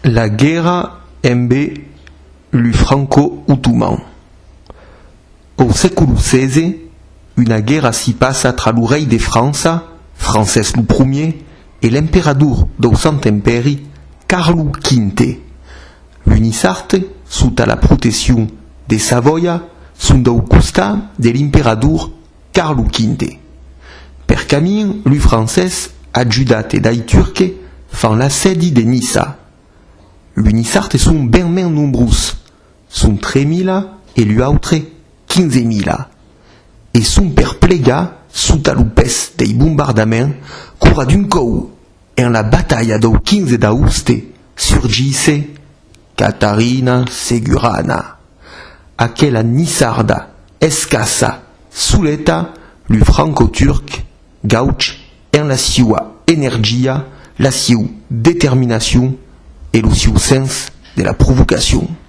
La guerra embe lu franco-ottoman. Au século XVI, una guerra si passa tra lo rei de França, Francesc lo Ier, e l'emperador do Sant Imperi, Carlo V. L'Unisarte, sota la protezione de Savoia, sunt au costat de l'imperador Carlo V. Per camin, lui francès, adjudate dai turche, fan l'assedi de Nissa. L'Unisarte sunt ben men nombrus, sunt 3.000 e l'uautre 15.000. E sunt per plega sota lo pes dei bombardaments cura d'un cou en la battaglia do 15 d'agosto surgisse Catarina Segurana, aquella nissarda escassa suleta lu franco-turc gauch en la siua energia, la siu determinazione e lo siu sens de la provocazione.